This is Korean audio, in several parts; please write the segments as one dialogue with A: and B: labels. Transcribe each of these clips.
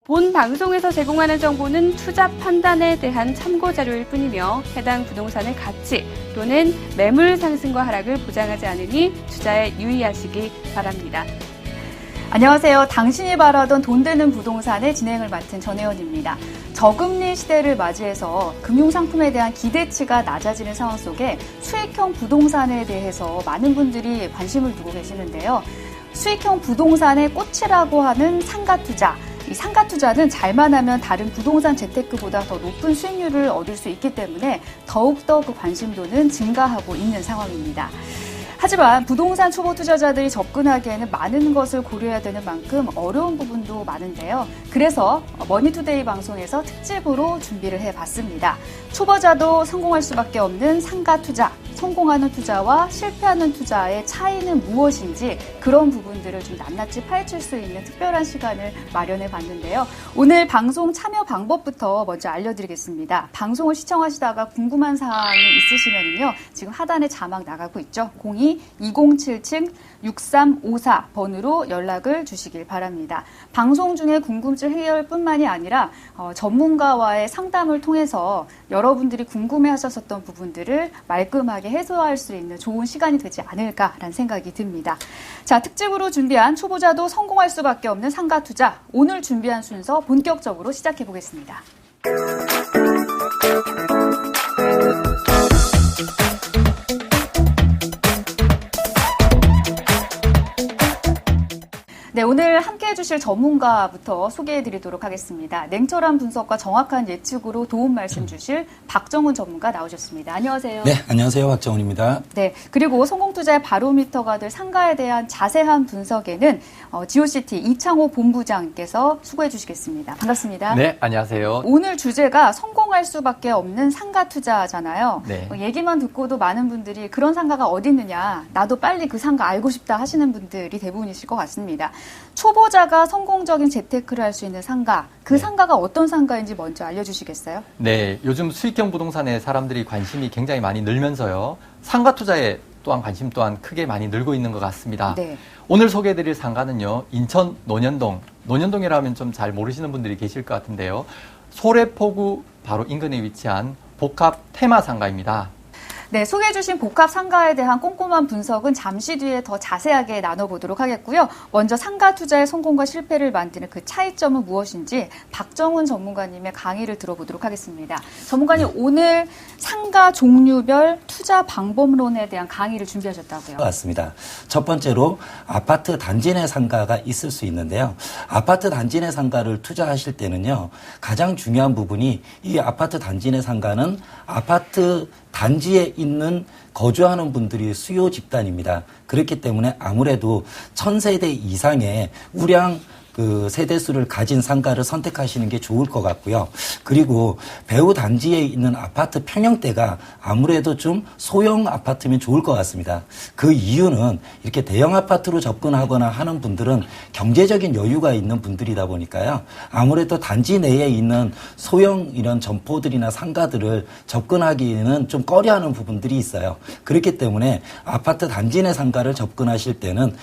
A: 본 방송에서 제공하는 정보는 투자 판단에 대한 참고 자료일 뿐이며 해당 부동산의 가치 또는 매물 상승과 하락을 보장하지 않으니 투자에 유의하시기 바랍니다.
B: 안녕하세요. 당신이 바라던 돈 되는 부동산의 진행을 맡은 전혜원입니다. 저금리 시대를 맞이해서 금융상품에 대한 기대치가 낮아지는 상황 속에 수익형 부동산에 대해서 많은 분들이 관심을 두고 계시는데요. 수익형 부동산의 꽃이라고 하는 상가투자. 이 상가투자는 잘만 하면 다른 부동산 재테크보다 더 높은 수익률을 얻을 수 있기 때문에 더욱더 그 관심도는 증가하고 있는 상황입니다. 하지만 부동산 초보 투자자들이 접근하기에는 많은 것을 고려해야 되는 만큼 어려운 부분도 많은데요. 그래서 머니투데이 방송에서 특집으로 준비를 해봤습니다. 초보자도 성공할 수밖에 없는 상가 투자, 성공하는 투자와 실패하는 투자의 차이는 무엇인지 그런 부분들을 좀 낱낱이 파헤칠 수 있는 특별한 시간을 마련해 봤는데요. 오늘 방송 참여 방법부터 먼저 알려드리겠습니다. 방송을 시청하시다가 궁금한 사항이 있으시면요. 지금 하단에 자막 나가고 있죠. 02-2077-6354번으로 연락을 주시길 바랍니다. 방송 중에 궁금증 해결뿐만이 아니라 전문가와의 상담을 통해서 여러분들이 궁금해하셨었던 부분들을 말끔하게 해소할 수 있는 좋은 시간이 되지 않을까라는 생각이 듭니다. 자, 특집으로 준비한 초보자도 성공할 수밖에 없는 상가 투자. 오늘 준비한 순서 본격적으로 시작해 보겠습니다. 네, 오늘 함께해 주실 전문가부터 소개해 드리도록 하겠습니다. 냉철한 분석과 정확한 예측으로 도움 말씀 주실 박정훈 전문가 나오셨습니다. 안녕하세요.
C: 네, 안녕하세요. 박정훈입니다.
B: 네, 그리고 성공투자의 바로미터가 될 상가에 대한 자세한 분석에는 GOCT 이창호 본부장께서 수고해 주시겠습니다. 반갑습니다.
D: 네, 안녕하세요.
B: 오늘 주제가 성공할 수밖에 없는 상가 투자잖아요.
D: 네.
B: 얘기만 듣고도 많은 분들이 그런 상가가 어디 있느냐, 나도 빨리 그 상가 알고 싶다 하시는 분들이 대부분이실 것 같습니다. 초보자가 성공적인 재테크를 할 수 있는 상가, 그 상가가 어떤 상가인지 먼저 알려주시겠어요?
D: 네, 요즘 수익형 부동산에 사람들이 관심이 굉장히 많이 늘면서요. 상가 투자에 또한 관심 또한 크게 많이 늘고 있는 것 같습니다.
B: 네.
D: 오늘 소개해드릴 상가는요. 인천 논현동, 논현동이라면 좀 잘 모르시는 분들이 계실 것 같은데요. 소래포구 바로 인근에 위치한 복합 테마 상가입니다.
B: 네, 소개해 주신 복합 상가에 대한 꼼꼼한 분석은 잠시 뒤에 더 자세하게 나눠보도록 하겠고요. 먼저 상가 투자의 성공과 실패를 만드는 그 차이점은 무엇인지 박정훈 전문가님의 강의를 들어보도록 하겠습니다. 전문가님, 오늘 상가 종류별 투자 방법론에 대한 강의를 준비하셨다고요?
C: 맞습니다. 첫 번째로 아파트 단지 내 상가가 있을 수 있는데요. 아파트 단지 내 상가를 투자하실 때는요. 가장 중요한 부분이 이 아파트 단지 내 상가는 아파트 단지에 있는 거주하는 분들이 수요 집단입니다. 그렇기 때문에 아무래도 1000세대 이상의 우량 그 세대수를 가진 상가를 선택하시는 게 좋을 것 같고요. 그리고 배후 단지에 있는 아파트 평형대가 아무래도 좀 소형 아파트면 좋을 것 같습니다. 그 이유는 이렇게 대형 아파트로 접근하거나 하는 분들은 경제적인 여유가 있는 분들이다 보니까요. 아무래도 단지 내에 있는 소형 이런 점포들이나 상가들을 접근하기에는 좀 꺼려하는 부분들이 있어요. 그렇기 때문에 아파트 단지 내 상가를 접근하실 때는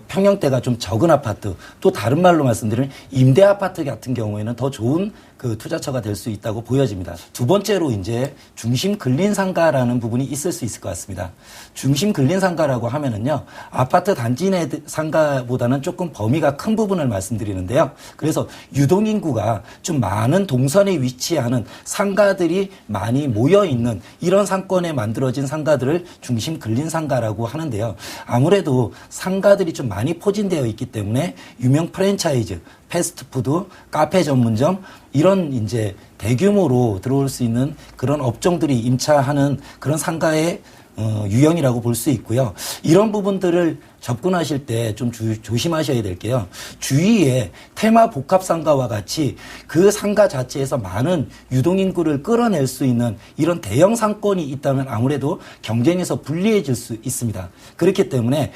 C: 평형대가 좀 적은 아파트, 또 다른 말로 말씀드리면 임대 아파트 같은 경우에는 더 좋은 그 투자처가 될 수 있다고 보여집니다. 두 번째로 이제 중심 근린 상가라는 부분이 있을 수 있을 것 같습니다. 중심 근린 상가라고 하면은요, 아파트 단지 내 상가보다는 조금 범위가 큰 부분을 말씀드리는데요. 그래서 유동인구가 좀 많은 동선에 위치하는 상가들이 많이 모여 있는 이런 상권에 만들어진 상가들을 중심 근린 상가라고 하는데요. 아무래도 상가들이 좀 많이 포진되어 있기 때문에 유명 프랜차이즈, 패스트푸드, 카페 전문점 이런 이제 대규모로 들어올 수 있는 그런 업종들이 임차하는 그런 상가의 유형이라고 볼 수 있고요. 이런 부분들을 접근하실 때 좀 조심하셔야 될 게요. 주위에 테마 복합 상가와 같이 그 상가 자체에서 많은 유동인구를 끌어낼 수 있는 이런 대형 상권이 있다면 아무래도 경쟁에서 불리해질 수 있습니다. 그렇기 때문에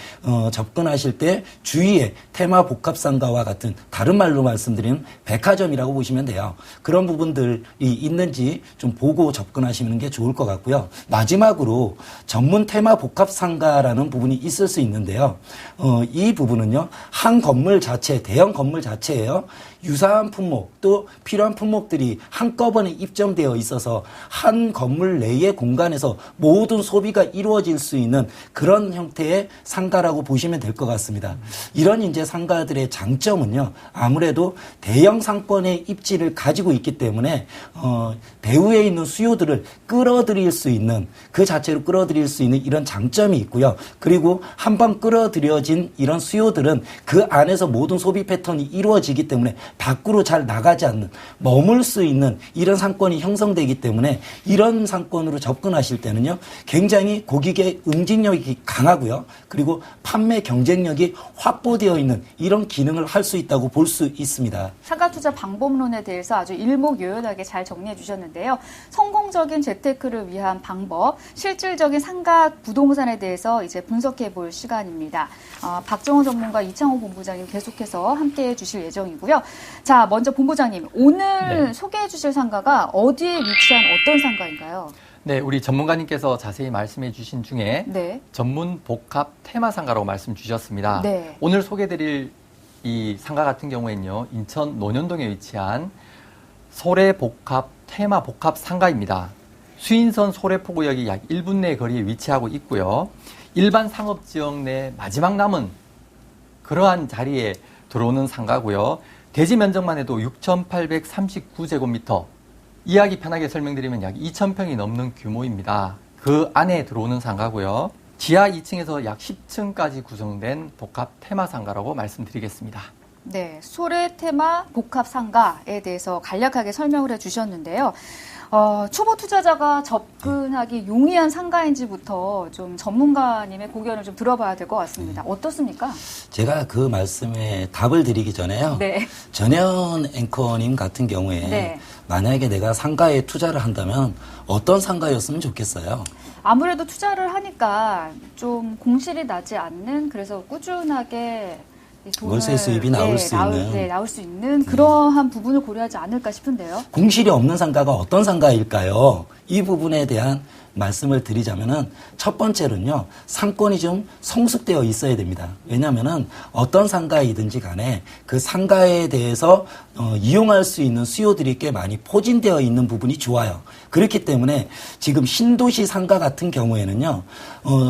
C: 접근하실 때 주위에 테마 복합 상가와 같은 다른 말로 말씀드리면 백화점이라고 보시면 돼요. 그런 부분들이 있는지 좀 보고 접근하시는 게 좋을 것 같고요. 마지막으로 전문 테마 복합 상가라는 부분이 있을 수 있는데요. 이 부분은요, 한 건물 자체, 대형 건물 자체예요. 유사한 품목 또 필요한 품목들이 한꺼번에 입점되어 있어서 한 건물 내의 공간에서 모든 소비가 이루어질 수 있는 그런 형태의 상가라고 보시면 될 것 같습니다. 이런 이제 상가들의 장점은요, 아무래도 대형 상권의 입지를 가지고 있기 때문에 배후에 있는 수요들을 끌어들일 수 있는, 그 자체로 끌어들일 수 있는 이런 장점이 있고요. 그리고 한번 끌어들여진 이런 수요들은 그 안에서 모든 소비 패턴이 이루어지기 때문에 밖으로 잘 나가지 않는, 머물 수 있는 이런 상권이 형성되기 때문에 이런 상권으로 접근하실 때는요, 굉장히 고객의 응징력이 강하고요. 그리고 판매 경쟁력이 확보되어 있는 이런 기능을 할 수 있다고 볼 수 있습니다.
B: 상가 투자 방법론에 대해서 아주 일목요연하게 잘 정리해 주셨는데요. 성공적인 재테크를 위한 방법, 실질적인 상가 부동산에 대해서 이제 분석해 볼 시간입니다. 박정원 전문가, 이창호 본부장님 계속해서 함께해 주실 예정이고요. 자, 먼저 본부장님, 오늘 소개해 주실 상가가 어디에 위치한 어떤 상가인가요?
D: 네, 우리 전문가님께서 자세히 말씀해 주신 중에 전문 복합 테마 상가라고 말씀 주셨습니다.
B: 네.
D: 오늘 소개드릴 이 상가 같은 경우에는요, 인천 논현동에 위치한 소래복합 테마 복합 상가입니다. 수인선 소래포구역이 약 1분 내 거리에 위치하고 있고요. 일반 상업지역 내 마지막 남은 그러한 자리에 들어오는 상가고요. 대지 면적만 해도 6,839제곱미터, 이야기 편하게 설명드리면 약 2,000평이 넘는 규모입니다. 그 안에 들어오는 상가고요. 지하 2층에서 약 10층까지 구성된 복합 테마 상가라고 말씀드리겠습니다.
B: 네, 소래 테마 복합 상가에 대해서 간략하게 설명을 해주셨는데요. 초보 투자자가 접근하기 용이한 상가인지부터 좀 전문가님의 고견을 좀 들어봐야 될 것 같습니다. 어떻습니까?
C: 제가 그 말씀에 답을 드리기 전에요.
B: 네.
C: 전현 앵커님 같은 경우에 만약에 내가 상가에 투자를 한다면 어떤 상가였으면 좋겠어요?
B: 아무래도 투자를 하니까 좀 공실이 나지 않는, 그래서 꾸준하게 돈을
C: 월세 수입이 나올 수 있는.
B: 나올 수 있는 그러한 부분을 고려하지 않을까 싶은데요.
C: 공실이 없는 상가가 어떤 상가일까요? 이 부분에 대한 말씀을 드리자면은 첫 번째로는요, 상권이 좀 성숙되어 있어야 됩니다. 왜냐면은 어떤 상가이든지 간에 그 상가에 대해서 이용할 수 있는 수요들이 꽤 많이 포진되어 있는 부분이 좋아요. 그렇기 때문에 지금 신도시 상가 같은 경우에는요,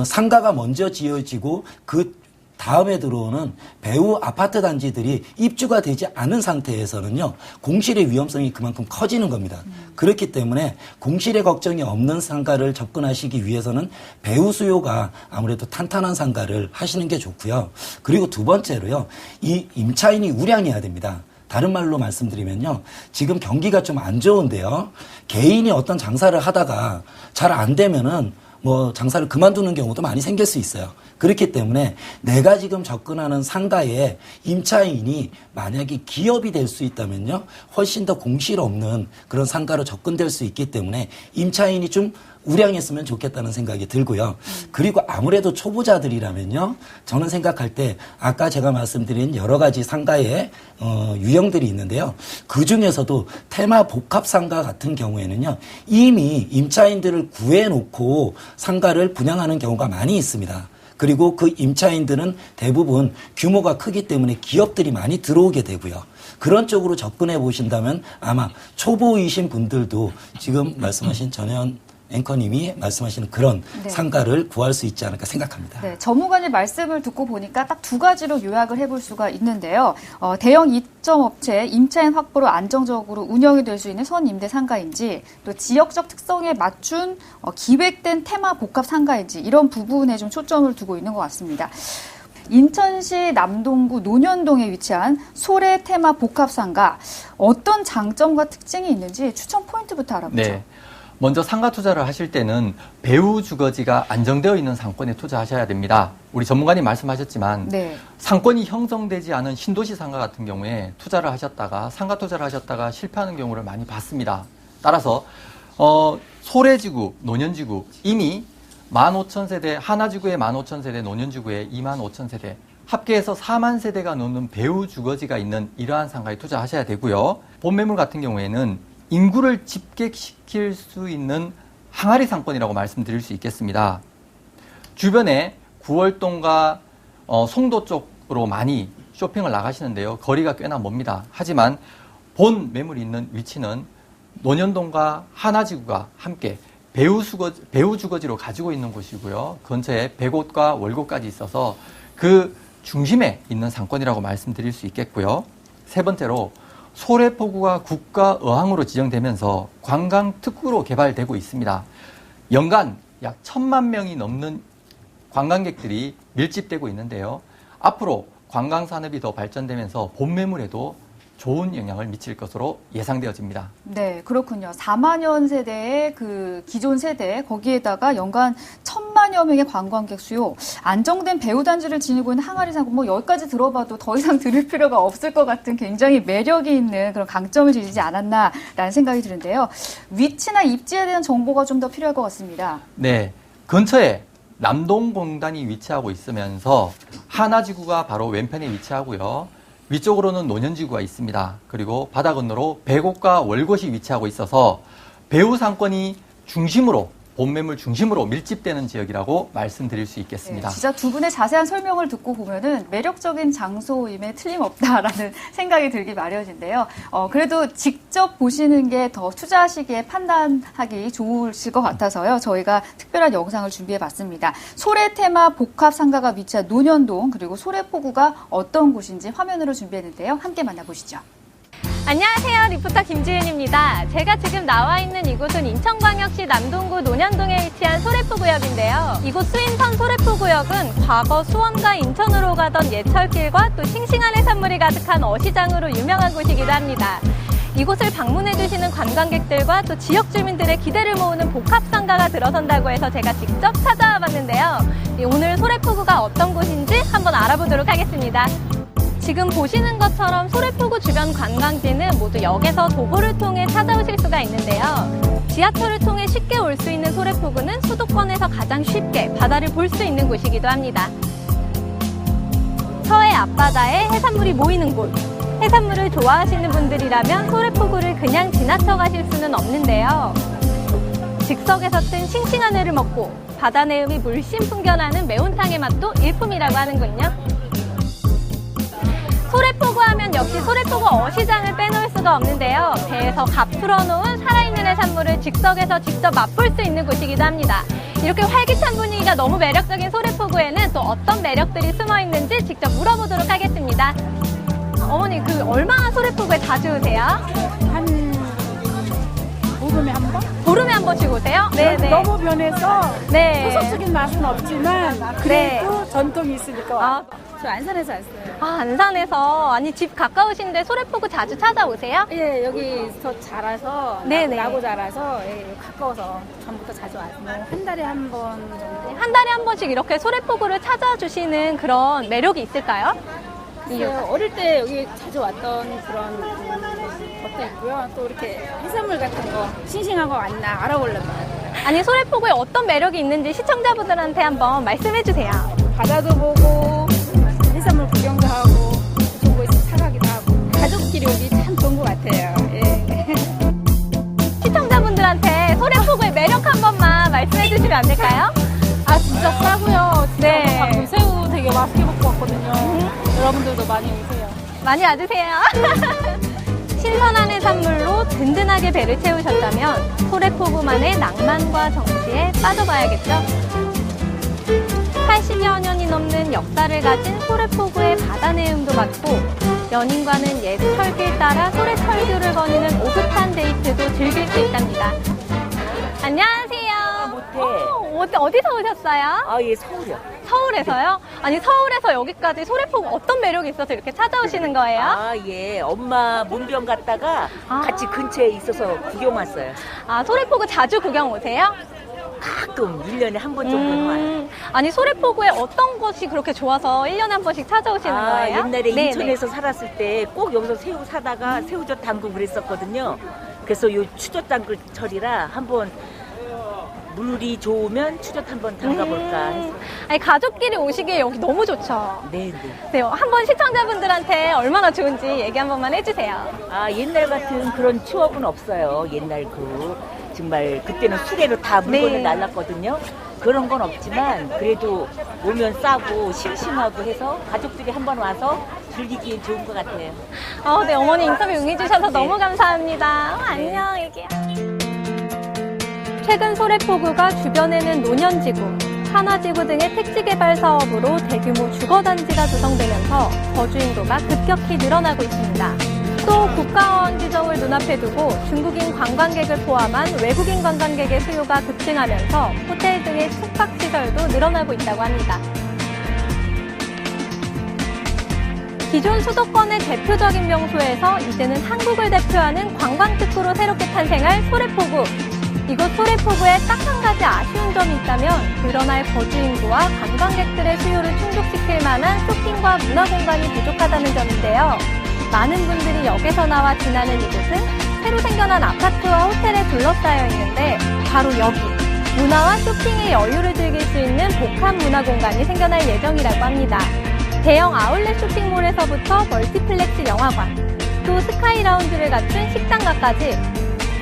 C: 상가가 먼저 지어지고 그 다음에 들어오는 배후 아파트 단지들이 입주가 되지 않은 상태에서는요, 공실의 위험성이 그만큼 커지는 겁니다. 그렇기 때문에 공실의 걱정이 없는 상가를 접근하시기 위해서는 배후 수요가 아무래도 탄탄한 상가를 하시는 게 좋고요. 그리고 두 번째로요, 이 임차인이 우량해야 됩니다. 다른 말로 말씀드리면요, 지금 경기가 좀 안 좋은데요, 개인이 어떤 장사를 하다가 잘 안 되면은 뭐 장사를 그만두는 경우도 많이 생길 수 있어요. 그렇기 때문에 내가 지금 접근하는 상가에 임차인이 만약에 기업이 될 수 있다면요, 훨씬 더 공실 없는 그런 상가로 접근될 수 있기 때문에 임차인이 좀 우량했으면 좋겠다는 생각이 들고요. 그리고 아무래도 초보자들이라면요, 저는 생각할 때 아까 제가 말씀드린 여러 가지 상가의 유형들이 있는데요, 그 중에서도 테마 복합 상가 같은 경우에는요, 이미 임차인들을 구해놓고 상가를 분양하는 경우가 많이 있습니다. 그리고 그 임차인들은 대부분 규모가 크기 때문에 기업들이 많이 들어오게 되고요. 그런 쪽으로 접근해 보신다면 아마 초보이신 분들도 지금 말씀하신 전현 앵커님이 말씀하시는 그런 상가를 구할 수 있지 않을까 생각합니다.
B: 네, 전문가님 말씀을 듣고 보니까 딱 두 가지로 요약을 해볼 수가 있는데요. 대형 입점업체 임차인 확보로 안정적으로 운영이 될 수 있는 선임대 상가인지, 또 지역적 특성에 맞춘 기획된 테마 복합 상가인지, 이런 부분에 좀 초점을 두고 있는 것 같습니다. 인천시 남동구 논현동에 위치한 소래 테마 복합 상가, 어떤 장점과 특징이 있는지 추천 포인트부터 알아보죠.
D: 네. 먼저 상가 투자를 하실 때는 배후 주거지가 안정되어 있는 상권에 투자하셔야 됩니다. 우리 전문가님 말씀하셨지만 상권이 형성되지 않은 신도시 상가 같은 경우에 투자를 하셨다가, 상가 투자를 하셨다가 실패하는 경우를 많이 봤습니다. 따라서 소래지구, 논현지구 이미 15,000세대, 하나지구에 15,000세대, 논현지구에 25,000세대, 합계해서 4만 세대가 넘는 배후 주거지가 있는 이러한 상가에 투자하셔야 되고요. 본매물 같은 경우에는 인구를 집객시킬 수 있는 항아리 상권이라고 말씀드릴 수 있겠습니다. 주변에 구월동과 송도 쪽으로 많이 쇼핑을 나가시는데요. 거리가 꽤나 멉니다. 하지만 본 매물이 있는 위치는 논현동과 하나지구가 함께 배우 주거지로 가지고 있는 곳이고요. 근처에 백옷과 월곡까지 있어서 그 중심에 있는 상권이라고 말씀드릴 수 있겠고요. 세 번째로 소래포구가 국가 어항으로 지정되면서 관광 특구로 개발되고 있습니다. 연간 약 1,000만 명이 넘는 관광객들이 밀집되고 있는데요. 앞으로 관광 산업이 더 발전되면서 본 매물에도 좋은 영향을 미칠 것으로 예상되어집니다.
B: 네, 그렇군요. 4만여 세대의 그 기존 세대, 거기에다가 연간 1,000만여 명의 관광객 수요, 안정된 배우단지를 지니고 있는 항아리 상권, 뭐 여기까지 들어봐도 더 이상 들을 필요가 없을 것 같은 굉장히 매력이 있는 그런 강점을 지니지 않았나라는 생각이 드는데요. 위치나 입지에 대한 정보가 좀 더 필요할 것 같습니다.
D: 네, 근처에 남동공단이 위치하고 있으면서 하나지구가 바로 왼편에 위치하고요. 위쪽으로는 논현지구가 있습니다. 그리고 바다 건너로 백옥과 월곶이 위치하고 있어서 배우 상권이 중심으로 본 매물 중심으로 밀집되는 지역이라고 말씀드릴 수 있겠습니다.
B: 네, 진짜 두 분의 자세한 설명을 듣고 보면은 매력적인 장소임에 틀림없다라는 생각이 들기 마련인데요. 그래도 직접 보시는 게 더 투자하시기에 판단하기 좋으실 것 같아서요. 저희가 특별한 영상을 준비해봤습니다. 소래 테마 복합 상가가 위치한 논현동 그리고 소래포구가 어떤 곳인지 화면으로 준비했는데요. 함께 만나보시죠.
E: 안녕하세요. 리포터 김지은입니다. 제가 지금 나와 있는 이곳은 인천광역시 남동구 논현동에 위치한 소래포구역인데요. 이곳 수인선 소래포구역은 과거 수원과 인천으로 가던 예철길과 또 싱싱한 해산물이 가득한 어시장으로 유명한 곳이기도 합니다. 이곳을 방문해 주시는 관광객들과 또 지역 주민들의 기대를 모으는 복합상가가 들어선다고 해서 제가 직접 찾아와 봤는데요. 오늘 소래포구가 어떤 곳인지 한번 알아보도록 하겠습니다. 지금 보시는 것처럼 소래포구 주변 관광지는 모두 역에서 도보를 통해 찾아오실 수가 있는데요. 지하철을 통해 쉽게 올 수 있는 소래포구는 수도권에서 가장 쉽게 바다를 볼 수 있는 곳이기도 합니다. 서해 앞바다에 해산물이 모이는 곳. 해산물을 좋아하시는 분들이라면 소래포구를 그냥 지나쳐 가실 수는 없는데요. 즉석에서 뜬 싱싱한 회를 먹고 바다 내음이 물씬 풍겨나는 매운탕의 맛도 일품이라고 하는군요. 소래포구 하면 역시 소래포구 어시장을 빼놓을 수가 없는데요. 배에서 갓 풀어놓은 살아있는 해산물을 즉석에서 직접 맛볼 수 있는 곳이기도 합니다. 이렇게 활기찬 분위기가 너무 매력적인 소래포구에는 또 어떤 매력들이 숨어 있는지 직접 물어보도록 하겠습니다. 어머니, 얼마나 소래포구에 자주 오세요?
F: 한 보름에 한 번?
E: 보름에 한 번씩 오세요? 네네.
F: 너무 변해서
E: 네.
F: 소속적인 맛은 없지만 그래도 전통이 있으니까 와요. 저 안산에서 왔어요.
E: 안산에서. 아니, 집 가까우신데 소래포구 자주 찾아오세요?
F: 예, 여기서 자라서
E: 네네.
F: 나고 자라서 가까워서 전부터 자주 와요. 한 달에 한 번 정도.
E: 한 달에 한 번씩 이렇게 소래포구를 찾아주시는 그런 매력이 있을까요?
F: 어릴 때 여기 자주 왔던 그런 것도 있고요. 또 이렇게 해산물 같은 거 싱싱한 거 왔나 알아보려고.
E: 아니, 소래포구에 어떤 매력이 있는지 시청자분들한테 한번 말씀해 주세요.
F: 바다도 보고 해산물 구경도 하고 좋은 거 있으면 사가기도 하고 가족끼리 오기 참 좋은 것 같아요. 예.
E: 시청자분들한테 소래포구의 매력 한 번만 말씀해 주시면 안 될까요?
F: 아, 진짜 싸고요. 진짜
E: 네.
F: 방금 새우 되게 맛있게 먹고 왔거든요. 여러분들도 많이 오세요.
E: 많이 와주세요. 신선한 해산물로 든든하게 배를 채우셨다면 소래포구만의 낭만과 정취에 빠져봐야겠죠. 80여 년이 넘는 역사를 가진 소래포구의 바다 내음도 맡고 연인과는 옛 철길 따라 소래철교를 거니는 오붓한 데이트도 즐길 수 있답니다. 안녕하세요. 어디서 오셨어요?
G: 예, 서울이요.
E: 서울에서요? 아니, 서울에서 여기까지 소래포구 어떤 매력이 있어서 이렇게 찾아오시는 거예요?
G: 예. 엄마 문병 갔다가 같이 근처에 있어서 구경 왔어요.
E: 소래포구 자주 구경 오세요?
G: 가끔 1년에 한 번 정도는 와요.
E: 아니, 소래포구에 어떤 곳이 그렇게 좋아서 1년에 한 번씩 찾아오시는 거예요?
G: 옛날에
E: 네네.
G: 인천에서 살았을 때 꼭 여기서 새우 사다가 새우젓 담그고 그랬었거든요. 그래서 요 추젓 담글 철이라 한번 물이 좋으면 추젓 한번 담가볼까 해서.
E: 아니, 가족끼리 오시기에 여기 너무 좋죠?
G: 네.
E: 네, 한번 시청자분들한테 얼마나 좋은지 얘기 한 번만 해주세요.
G: 옛날 같은 그런 추억은 없어요. 옛날 정말 그때는 수레로 다 물건을
E: 네.
G: 날랐거든요. 그런 건 없지만 그래도 오면 싸고 싱싱하고 해서 가족들이 한번 와서 즐기기에 좋은 것 같아요.
E: 네, 어머니 인터뷰 응해주셔서 너무 감사합니다. 안녕, 애기야. 최근 소래포구가 주변에는 논현지구, 산화지구 등의 택지 개발 사업으로 대규모 주거단지가 조성되면서 거주 인구가 급격히 늘어나고 있습니다. 또 국가어원 지정을 눈앞에 두고 중국인 관광객을 포함한 외국인 관광객의 수요가 급증하면서 호텔 등의 숙박시설도 늘어나고 있다고 합니다. 기존 수도권의 대표적인 명소에서 이제는 한국을 대표하는 관광특구로 새롭게 탄생할 소래포구. 이곳 소래포구에 딱 한 가지 아쉬운 점이 있다면 늘어날 거주 인구와 관광객들의 수요를 충족시킬 만한 쇼핑과 문화 공간이 부족하다는 점인데요. 많은 분들이 역에서 나와 지나는 이곳은 새로 생겨난 아파트와 호텔에 둘러싸여 있는데 바로 여기 문화와 쇼핑의 여유를 즐길 수 있는 복합 문화 공간이 생겨날 예정이라고 합니다. 대형 아울렛 쇼핑몰에서부터 멀티플렉스 영화관, 또 스카이 라운지를 갖춘 식당가까지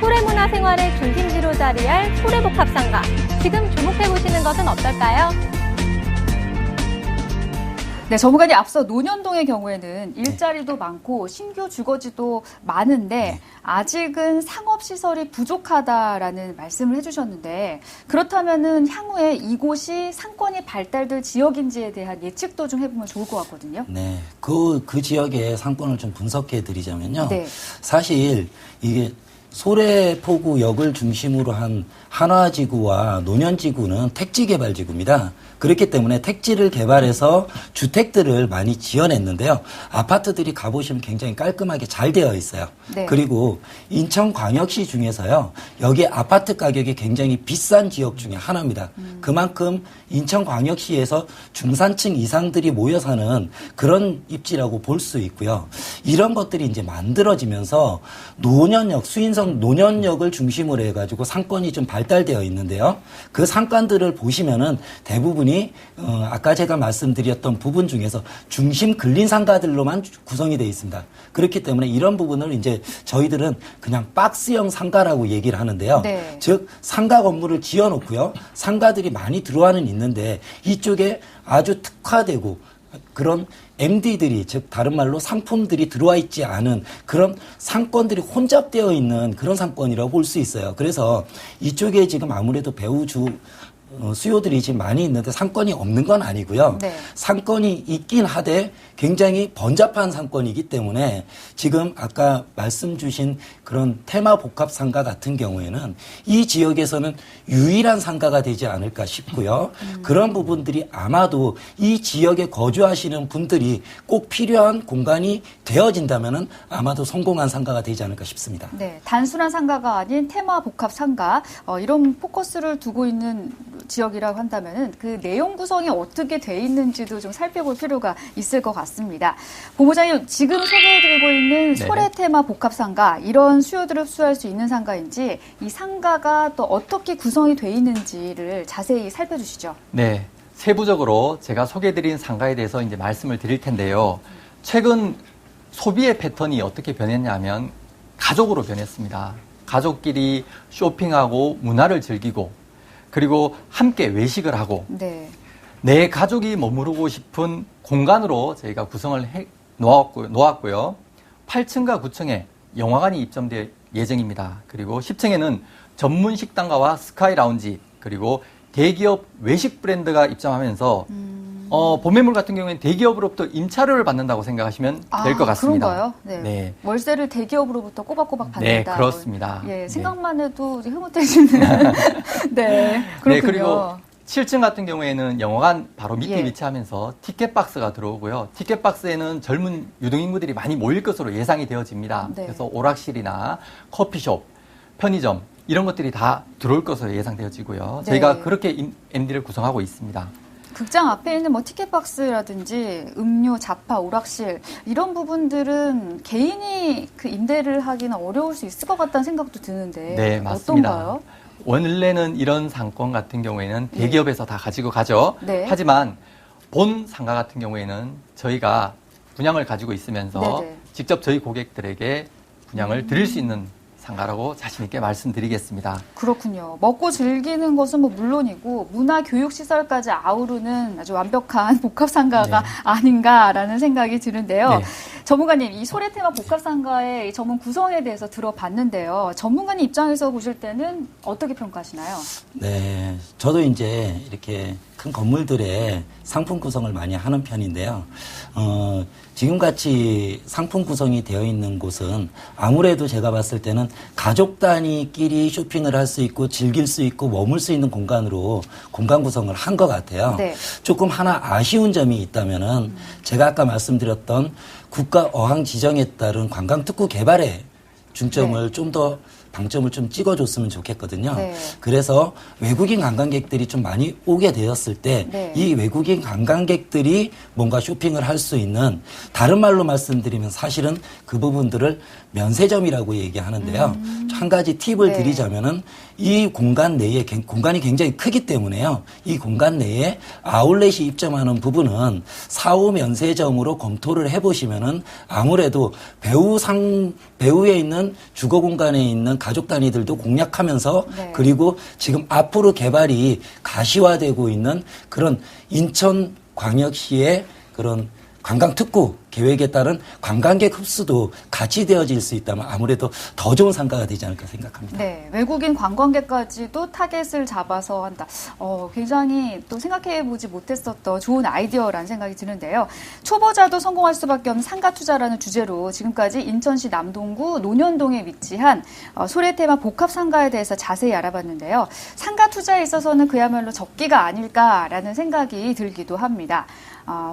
E: 소래문화생활의 중심지로 자리할 소래복합상가. 지금 주목해보시는 것은 어떨까요?
B: 네, 전문가님 앞서 논현동의 경우에는 일자리도 많고 신규 주거지도 많은데 아직은 상업시설이 부족하다라는 말씀을 해주셨는데 그렇다면은 향후에 이곳이 상권이 발달될 지역인지에 대한 예측도 좀 해보면 좋을 것 같거든요.
C: 네, 그 지역의 상권을 좀 분석해 드리자면요.
B: 네.
C: 사실 이게 소래포구역을 중심으로 한 한화지구와 논현지구는 택지개발지구입니다. 그렇기 때문에 택지를 개발해서 주택들을 많이 지어냈는데요. 아파트들이 가보시면 굉장히 깔끔하게 잘 되어 있어요.
B: 네.
C: 그리고 인천광역시 중에서요. 여기 아파트 가격이 굉장히 비싼 지역 중에 하나입니다. 그만큼 인천광역시에서 중산층 이상들이 모여 사는 그런 입지라고 볼 수 있고요. 이런 것들이 이제 만들어지면서 논현역, 수인성 논현역을 중심으로 해가지고 상권이 좀 발달되어 있는데요. 그 상권들을 보시면은 대부분이 아까 제가 말씀드렸던 부분 중에서 중심 근린 상가들로만 구성이 되어 있습니다. 그렇기 때문에 이런 부분을 이제 저희들은 그냥 박스형 상가라고 얘기를 하는데요.
B: 네.
C: 즉 상가 건물을 지어놓고요. 상가들이 많이 들어와는 있는데 이쪽에 아주 특화되고 그런 MD들이 즉 다른 말로 상품들이 들어와 있지 않은 그런 상권들이 혼잡되어 있는 그런 상권이라고 볼 수 있어요. 그래서 이쪽에 지금 아무래도 수요들이 지금 많이 있는데 상권이 없는 건 아니고요.
B: 네.
C: 상권이 있긴 하되 굉장히 번잡한 상권이기 때문에 지금 아까 말씀 주신 그런 테마 복합 상가 같은 경우에는 이 지역에서는 유일한 상가가 되지 않을까 싶고요. 그런 부분들이 아마도 이 지역에 거주하시는 분들이 꼭 필요한 공간이 되어진다면은 아마도 성공한 상가가 되지 않을까 싶습니다.
B: 네, 단순한 상가가 아닌 테마 복합 상가 이런 포커스를 두고 있는 지역이라고 한다면은 그 내용 구성이 어떻게 돼 있는지도 좀 살펴볼 필요가 있을 것 같습니다. 본부장님 지금 소개해드리고 있는 소래 테마 복합 상가 이런 수요들을 흡수할 수 있는 상가인지 이 상가가 또 어떻게 구성이 돼 있는지를 자세히 살펴주시죠.
D: 네, 세부적으로 제가 소개해드린 상가에 대해서 이제 말씀을 드릴 텐데요. 최근 소비의 패턴이 어떻게 변했냐면 가족으로 변했습니다. 가족끼리 쇼핑하고 문화를 즐기고 그리고 함께 외식을 하고 내 가족이 머무르고 싶은 공간으로 저희가 구성을 놓았고요. 8층과 9층에 영화관이 입점될 예정입니다. 그리고 10층에는 전문 식당가와 스카이 라운지 그리고 대기업 외식 브랜드가 입점하면서 보매물 같은 경우에는 대기업으로부터 임차료를 받는다고 생각하시면 될 것 같습니다.
B: 그런가요? 네.
D: 네.
B: 월세를 대기업으로부터 꼬박꼬박 받는다.
D: 네, 그렇습니다.
B: 예, 생각만 해도 흐뭇해지는. 네, 그렇군요.
D: 네, 그리고 7층 같은 경우에는 영화관 바로 밑에
B: 예.
D: 위치하면서 티켓박스가 들어오고요. 티켓박스에는 젊은 유동인구들이 많이 모일 것으로 예상이 되어집니다.
B: 네.
D: 그래서 오락실이나 커피숍, 편의점 이런 것들이 다 들어올 것으로 예상되어지고요.
B: 네.
D: 저희가 그렇게 MD를 구성하고 있습니다.
B: 극장 앞에 있는 뭐 티켓박스라든지 음료, 잡화, 오락실 이런 부분들은 개인이 그 임대를 하기는 어려울 수 있을 것 같다는 생각도 드는데
D: 네, 맞습니다.
B: 어떤가요?
D: 원래는 이런 상권 같은 경우에는 대기업에서 다 가지고 가죠.
B: 네.
D: 하지만 본 상가 같은 경우에는 저희가 분양을 가지고 있으면서
B: 네네.
D: 직접 저희 고객들에게 분양을 드릴 수 있는 상가라고 자신 있게 말씀드리겠습니다.
B: 그렇군요. 먹고 즐기는 것은 뭐 물론이고 문화 교육 시설까지 아우르는 아주 완벽한 복합상가가
D: 네.
B: 아닌가라는 생각이 드는데요.
D: 네.
B: 전문가님, 이 소래테마 복합상가의 전문 구성에 대해서 들어봤는데요. 전문가님 입장에서 보실 때는 어떻게 평가하시나요?
C: 네, 저도 이제 이렇게 큰 건물들의 상품 구성을 많이 하는 편인데요. 지금같이 상품 구성이 되어 있는 곳은 아무래도 제가 봤을 때는 가족 단위끼리 쇼핑을 할 수 있고 즐길 수 있고 머물 수 있는 공간으로 공간 구성을 한 것 같아요.
B: 네.
C: 조금 하나 아쉬운 점이 있다면은 제가 아까 말씀드렸던 국가 어항 지정에 따른 관광 특구 개발에 중점을 좀 더 방점을 좀 찍어줬으면 좋겠거든요.
B: 네.
C: 그래서 외국인 관광객들이 좀 많이 오게 되었을 때 이
B: 네.
C: 외국인 관광객들이 뭔가 쇼핑을 할 수 있는, 다른 말로 말씀드리면 사실은 그 부분들을 면세점이라고 얘기하는데요. 한 가지 팁을
B: 네.
C: 드리자면은 이 공간 내에 공간이 굉장히 크기 때문에요. 이 공간 내에 아울렛이 입점하는 부분은 4호 면세점으로 검토를 해보시면은 아무래도 배후에 있는 주거 공간에 있는 가족 단위들도 공략하면서
B: 네.
C: 그리고 지금 앞으로 개발이 가시화되고 있는 그런 인천광역시의 그런 관광특구 계획에 따른 관광객 흡수도 같이 되어질 수 있다면 아무래도 더 좋은 상가가 되지 않을까 생각합니다.
B: 네, 외국인 관광객까지도 타겟을 잡아서 한다. 굉장히 또 생각해보지 못했었던 좋은 아이디어라는 생각이 드는데요. 초보자도 성공할 수밖에 없는 상가 투자라는 주제로 지금까지 인천시 남동구 논현동에 위치한 소래테마 복합 상가에 대해서 자세히 알아봤는데요. 상가 투자에 있어서는 그야말로 적기가 아닐까라는 생각이 들기도 합니다.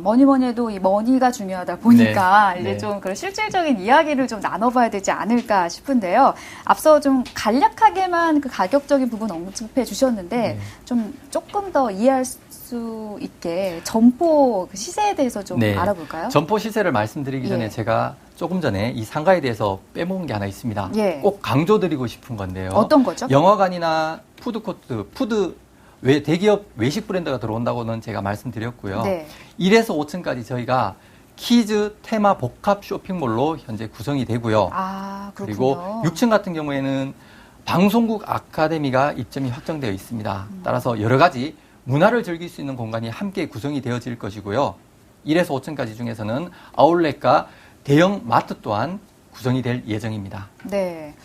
B: 뭐니 해도 이 머니가 중요하다 보니까
D: 네.
B: 이제
D: 네.
B: 좀 그런 실질적인 이야기를 좀 나눠봐야 되지 않을까 싶은데요. 앞서 좀 간략하게만 그 가격적인 부분 언급해 주셨는데
D: 네.
B: 좀 조금 더 이해할 수 있게 점포 그 시세에 대해서 좀
D: 네.
B: 알아볼까요?
D: 점포 시세를 말씀드리기 전에
B: 예.
D: 제가 조금 전에 이 상가에 대해서 빼먹은 게 하나 있습니다.
B: 예.
D: 꼭 강조드리고 싶은 건데요.
B: 어떤 거죠?
D: 영화관이나 푸드코트, 대기업 외식 브랜드가 들어온다고는 제가 말씀드렸고요.
B: 네.
D: 1에서 5층까지 저희가 키즈 테마 복합 쇼핑몰로 현재 구성이 되고요.
B: 아, 그렇군요.
D: 그리고 6층 같은 경우에는 방송국 아카데미가 입점이 확정되어 있습니다. 따라서 여러 가지 문화를 즐길 수 있는 공간이 함께 구성이 되어질 것이고요. 1에서 5층까지 중에서는 아울렛과 대형 마트 또한 구성이 될 예정입니다.
B: 네.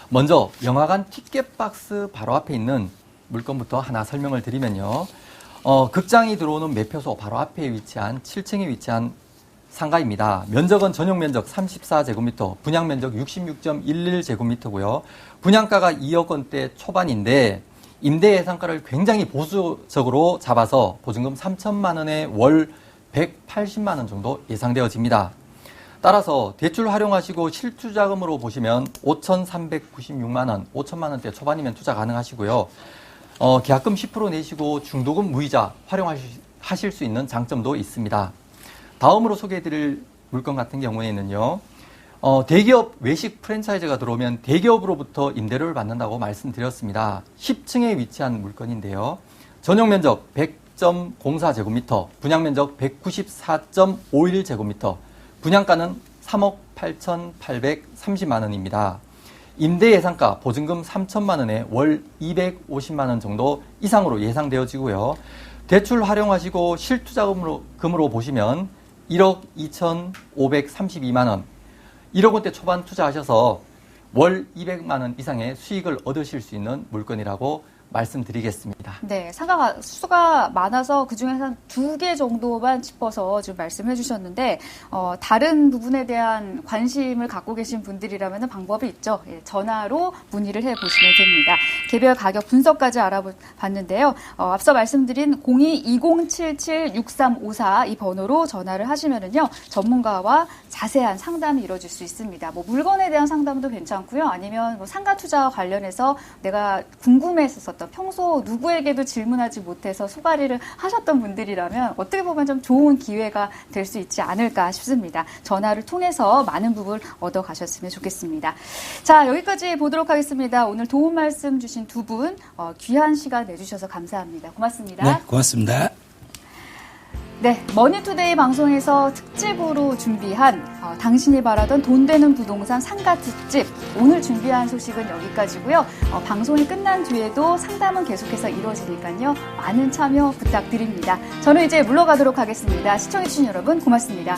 D: 먼저 영화관 티켓박스 바로 앞에 있는 물건부터 하나 설명을 드리면요. 극장이 들어오는 매표소 바로 앞에 위치한 7층에 위치한 상가입니다. 면적은 전용 면적 34제곱미터, 분양 면적 66.11제곱미터고요. 분양가가 2억 원대 초반인데 임대 예상가를 굉장히 보수적으로 잡아서 보증금 3천만 원에 월 180만 원 정도 예상되어집니다. 따라서 대출 활용하시고 실투자금으로 보시면 5,396만 원, 5천만 원대 초반이면 투자 가능하시고요. 계약금 10% 내시고 중도금 무이자 활용하실 수 있는 장점도 있습니다. 다음으로 소개해드릴 물건 같은 경우에는요. 대기업 외식 프랜차이즈가 들어오면 대기업으로부터 임대료를 받는다고 말씀드렸습니다. 10층에 위치한 물건인데요. 전용 면적 100.04제곱미터, 분양 면적 194.51제곱미터, 분양가는 3억 8,830만 원입니다. 임대 예상가 보증금 3천만 원에 월 250만 원 정도 이상으로 예상되어지고요. 대출 활용하시고 실투자금으로 보시면 1억 2,532만 원, 1억 원대 초반 투자하셔서 월 200만 원 이상의 수익을 얻으실 수 있는 물건이라고 말씀드리겠습니다.
B: 네, 상가 수가 많아서 그중에서 한 2개 정도만 짚어서 좀 말씀해 주셨는데 다른 부분에 대한 관심을 갖고 계신 분들이라면 방법이 있죠. 예, 전화로 문의를 해보시면 됩니다. 개별 가격 분석까지 알아봤는데요. 앞서 말씀드린 02-2077-6354 이 번호로 전화를 하시면은요, 전문가와 자세한 상담이 이루어질 수 있습니다. 뭐 물건에 대한 상담도 괜찮고요. 아니면 뭐 상가 투자와 관련해서 내가 궁금했었던 평소 누구에게도 질문하지 못해서 소가리를 하셨던 분들이라면 어떻게 보면 좀 좋은 기회가 될 수 있지 않을까 싶습니다. 전화를 통해서 많은 부분 얻어가셨으면 좋겠습니다. 자, 여기까지 보도록 하겠습니다. 오늘 도움 말씀 주신 두 분 귀한 시간 내주셔서 감사합니다. 고맙습니다.
C: 네, 고맙습니다.
B: 네, 머니투데이 방송에서 특집으로 준비한 당신이 바라던 돈 되는 부동산 상가 특집, 오늘 준비한 소식은 여기까지고요. 방송이 끝난 뒤에도 상담은 계속해서 이루어지니까요. 많은 참여 부탁드립니다. 저는 이제 물러가도록 하겠습니다. 시청해주신 여러분 고맙습니다.